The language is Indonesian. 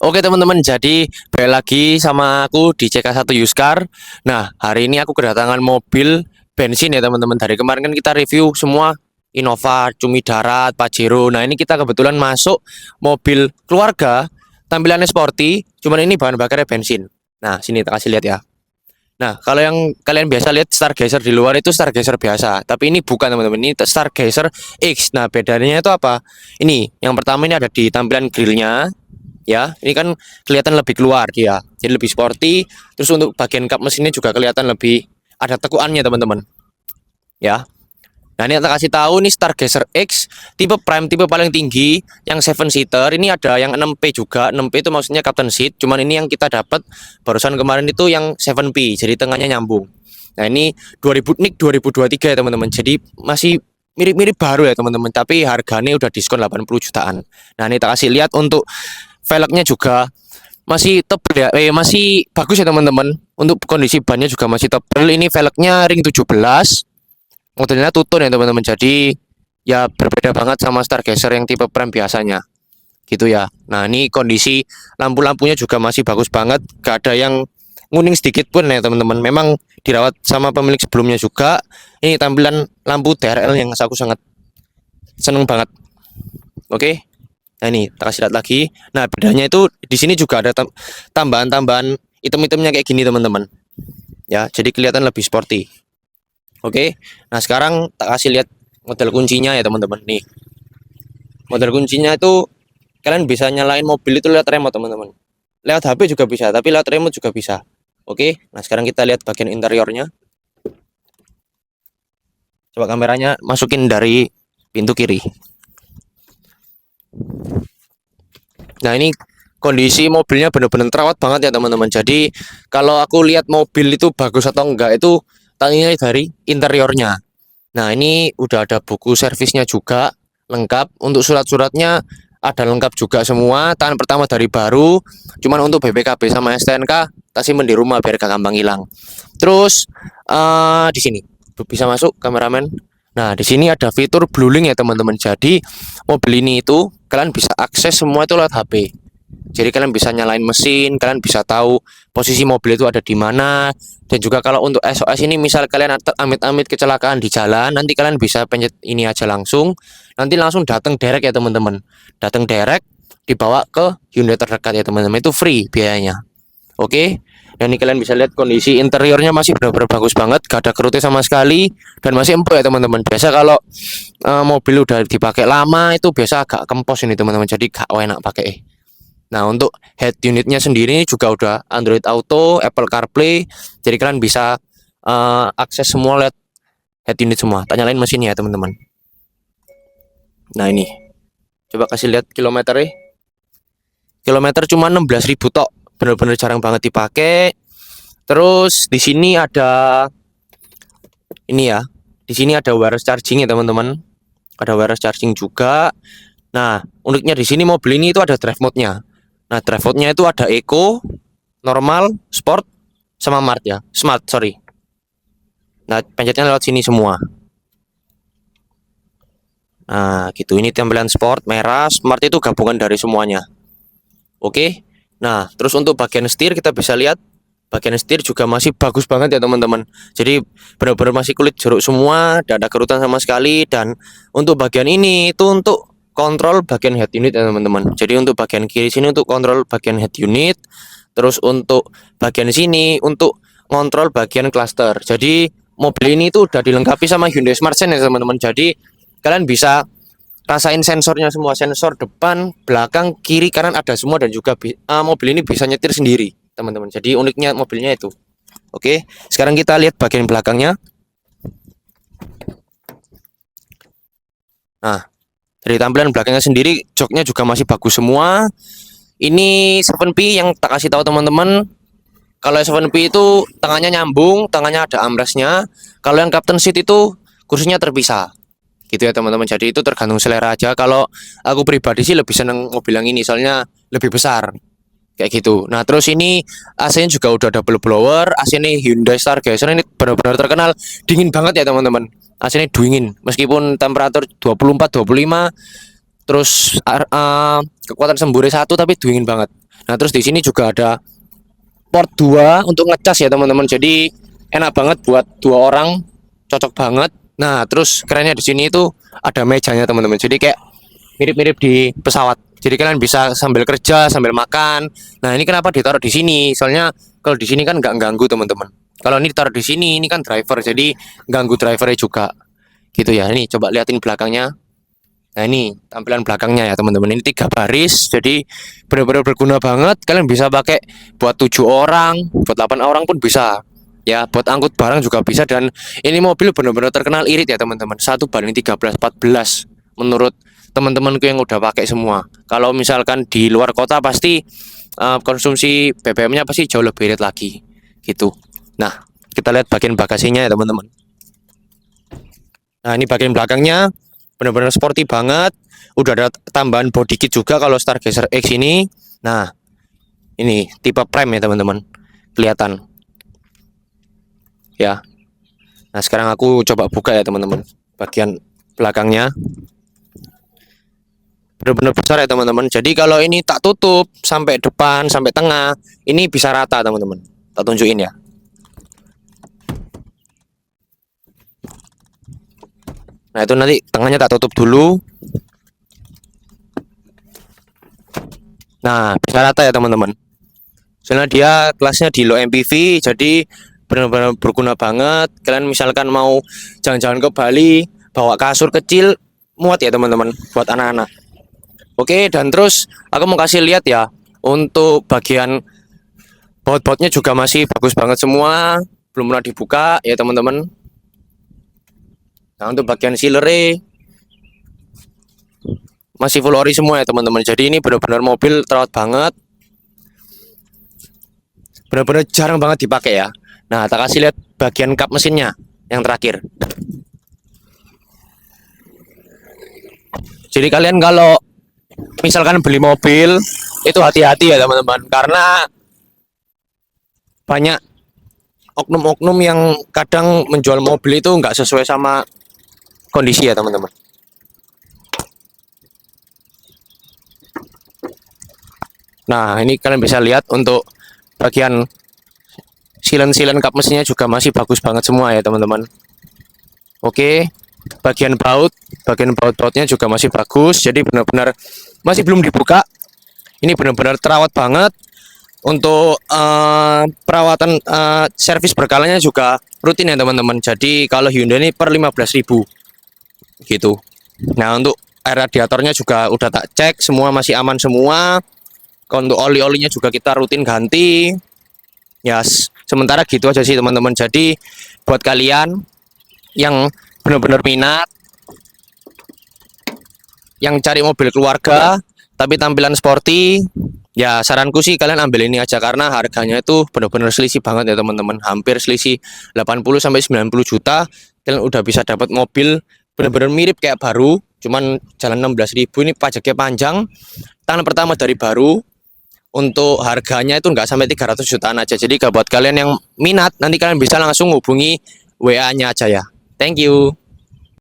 Oke teman-teman, jadi balik lagi sama aku di CK1 Yuskar. Nah, hari ini aku kedatangan mobil bensin ya teman-teman. Dari kemarin kan kita review semua Innova, Cumi Darat, Pajero. Nah, ini kita kebetulan masuk mobil keluarga, tampilannya sporty, cuman ini bahan bakarnya bensin. Nah, sini tak kasih lihat ya. Nah, kalau yang kalian biasa lihat Stargazer di luar itu Stargazer biasa, tapi ini bukan teman-teman, ini Stargazer X. Nah, bedanya itu apa? Ini, yang pertama ini ada di tampilan grillnya, ya ini kan kelihatan lebih keluar dia, jadi lebih sporty. Terus untuk bagian kap mesinnya juga kelihatan lebih ada tekuannya teman-teman ya. Nah, ini kita kasih tahu nih Stargazer X tipe prime, tipe paling tinggi yang 7 seater. Ini ada yang 6P juga. 6P itu maksudnya captain seat, cuman ini yang kita dapat barusan kemarin itu yang 7P, jadi tengahnya nyambung. Nah, ini 2000 NIK 2023 ya teman-teman, jadi masih mirip-mirip baru ya teman-teman, tapi harganya udah diskon 80 jutaan. Nah, ini kita kasih lihat untuk velgnya juga masih tebel ya, masih bagus ya teman-teman. Untuk kondisi bannya juga masih tebel. Ini velgnya ring 17, modelnya tutun ya teman-teman. Jadi ya berbeda banget sama Stargazer yang tipe prime biasanya gitu ya. Nah, ini kondisi lampu-lampunya juga masih bagus banget, gak ada yang nguning sedikit pun ya teman-teman. Memang dirawat sama pemilik sebelumnya juga. Ini tampilan lampu TRL yang aku sangat seneng banget. Oke. Nah, ini kita kasih lihat lagi. Nah, bedanya itu di sini juga ada tambahan-tambahan item-itemnya kayak gini teman-teman. Ya, jadi kelihatan lebih sporty. Oke. Nah, sekarang tak kasih lihat model kuncinya ya teman-teman. Nih. Model kuncinya itu kalian bisa nyalain mobil itu lewat remote teman-teman. Lewat HP juga bisa, tapi lewat remote juga bisa. Oke. Nah, sekarang kita lihat bagian interiornya. Coba kameranya masukin dari pintu kiri. Nah, ini kondisi mobilnya benar-benar terawat banget ya teman-teman. Jadi kalau aku lihat mobil itu bagus atau enggak itu tanya dari interiornya. Nah, ini udah ada buku servisnya juga lengkap. Untuk surat-suratnya ada lengkap juga semua. Tangan pertama dari baru. Cuman untuk BPKB sama STNK tak simpen di rumah biar gak gampang hilang. Terus di sini bisa masuk kameramen. Nah, di sini ada fitur blueLink ya teman-teman. Jadi mobil ini itu kalian bisa akses semua itu lewat HP. Jadi kalian bisa nyalain mesin, kalian bisa tahu posisi mobil itu ada di mana. Dan juga kalau untuk SOS ini misal kalian amit-amit kecelakaan di jalan, nanti kalian bisa pencet ini aja langsung. Nanti langsung datang direct ya teman-teman. Datang direct dibawa ke unit terdekat ya teman-teman. Itu free biayanya. Oke. Dan ini kalian bisa lihat kondisi interiornya masih benar-benar bagus banget, gak ada kerutnya sama sekali dan masih empuk ya teman-teman. Biasa kalau mobil udah dipakai lama itu biasa agak kempos ini teman-teman, jadi gak enak pakai. Nah, untuk head unitnya sendiri juga udah Android Auto, Apple CarPlay, jadi kalian bisa akses semua lewat head unit semua. Tak nyalain mesinnya ya teman-teman. Nah, ini coba kasih lihat kilometernya. Kilometer cuma 16.000 tok, bener-bener jarang banget dipakai. Terus di sini ada ini ya. Di sini ada wireless charging ya teman-teman. Ada wireless charging juga. Nah, uniknya di sini mobil ini itu ada drive mode-nya. Nah, drive mode-nya itu ada Eco, normal, sport, sama Mart ya. Smart, sorry. Nah, pencetnya lewat sini semua. Nah, gitu. Ini tampilan sport, merah, smart itu gabungan dari semuanya. Oke. Nah, terus untuk bagian setir kita bisa lihat bagian setir juga masih bagus banget ya teman-teman. Jadi benar-benar masih kulit jeruk semua, tidak ada kerutan sama sekali. Dan untuk bagian ini itu untuk kontrol bagian head unit ya teman-teman. Jadi untuk bagian kiri sini untuk kontrol bagian head unit. Terus untuk bagian sini untuk kontrol bagian cluster. Jadi mobil ini itu udah dilengkapi sama Hyundai Smart Sense ya teman-teman. Jadi kalian bisa rasain sensornya semua, sensor depan, belakang, kiri, kanan ada semua. Dan juga mobil ini bisa nyetir sendiri teman-teman. Jadi uniknya mobilnya itu. Oke, sekarang kita lihat bagian belakangnya. Nah, dari tampilan belakangnya sendiri joknya juga masih bagus semua. Ini 7P yang tak kasih tahu teman-teman. Kalau 7P itu tangannya nyambung, tangannya ada armrestnya. Kalau yang captain seat itu kursinya terpisah gitu ya teman-teman. Jadi itu tergantung selera aja. Kalau aku pribadi sih lebih seneng mobil yang ini, soalnya lebih besar kayak gitu. Nah, terus ini AC-nya juga udah double blower. AC ini Hyundai Stargazer ini benar-benar terkenal dingin banget ya teman-teman. AC ini dingin meskipun temperatur 24 25, terus kekuatan sembure 1 tapi dingin banget. Nah, terus di sini juga ada port 2 untuk ngecas ya teman-teman. Jadi enak banget buat 2 orang, cocok banget. Nah, terus kerennya di sini itu ada mejanya teman-teman. Jadi kayak mirip-mirip di pesawat. Jadi kalian bisa sambil kerja, sambil makan. Nah, ini kenapa ditaruh di sini? Soalnya kalau di sini kan nggak ganggu teman-teman. Kalau ini ditaruh di sini, ini kan driver, jadi ganggu drivernya juga. Gitu ya. Ini coba liatin belakangnya. Nah, ini tampilan belakangnya ya teman-teman. Ini 3 baris, jadi benar-benar berguna banget. Kalian bisa pakai buat 7 orang, buat 8 orang pun bisa. Ya, buat angkut barang juga bisa. Dan ini mobil benar-benar terkenal irit ya teman-teman. 1:13 14 menurut teman-temanku yang udah pakai semua. Kalau misalkan di luar kota pasti konsumsi BBM-nya pasti jauh lebih irit lagi. Gitu. Nah, kita lihat bagian bagasinya ya teman-teman. Nah, ini bagian belakangnya benar-benar sporty banget. Udah ada tambahan body kit juga kalau Stargazer X ini. Nah, ini tipe prime ya teman-teman. Kelihatan. Ya. Nah, sekarang aku coba buka ya teman-teman. Bagian belakangnya. Benar-benar besar ya teman-teman. Jadi kalau ini tak tutup sampai depan, sampai tengah, ini bisa rata teman-teman. Tak tunjukin ya. Nah, itu nanti tengahnya tak tutup dulu. Nah, bisa rata ya teman-teman. Soalnya dia kelasnya di low MPV, jadi benar-benar berguna banget. Kalian misalkan mau jalan-jalan ke Bali, bawa kasur kecil, muat ya teman-teman, buat anak-anak. Oke, dan terus aku mau kasih lihat ya, untuk bagian baut-bautnya juga masih bagus banget semua, belum pernah dibuka ya teman-teman. Nah, untuk bagian sealernya masih full ori semua ya teman-teman. Jadi ini benar-benar mobil terawat banget, benar-benar jarang banget dipakai ya. Nah, tak kasih lihat bagian kap mesinnya yang terakhir. Jadi kalian kalau misalkan beli mobil itu hati-hati ya teman-teman, karena banyak oknum-oknum yang kadang menjual mobil itu nggak sesuai sama kondisi ya teman-teman. Nah, ini kalian bisa lihat untuk bagian silen-silen kap mesinnya juga masih bagus banget semua ya teman-teman. Oke, bagian baut-bautnya juga masih bagus. Jadi benar-benar masih belum dibuka. Ini benar-benar terawat banget. Untuk perawatan servis berkalanya juga rutin ya teman-teman. Jadi kalau Hyundai ini per 15.000 gitu. Nah, untuk air radiatornya juga udah tak cek, semua masih aman semua. Untuk oli-olinya juga kita rutin ganti. Ya, sementara gitu aja sih teman-teman. Jadi buat kalian yang benar-benar minat, yang cari mobil keluarga tapi tampilan sporty, ya saranku sih kalian ambil ini aja, karena harganya itu benar-benar selisih banget ya teman-teman. Hampir selisih 80 sampai 90 juta kalian udah bisa dapat mobil benar-benar mirip kayak baru, cuman jalan 16.000. Ini pajaknya panjang, tangan pertama dari baru. Untuk harganya itu nggak sampai 300 jutaan aja. Jadi buat kalian yang minat, nanti kalian bisa langsung hubungi WA-nya aja ya. Thank you.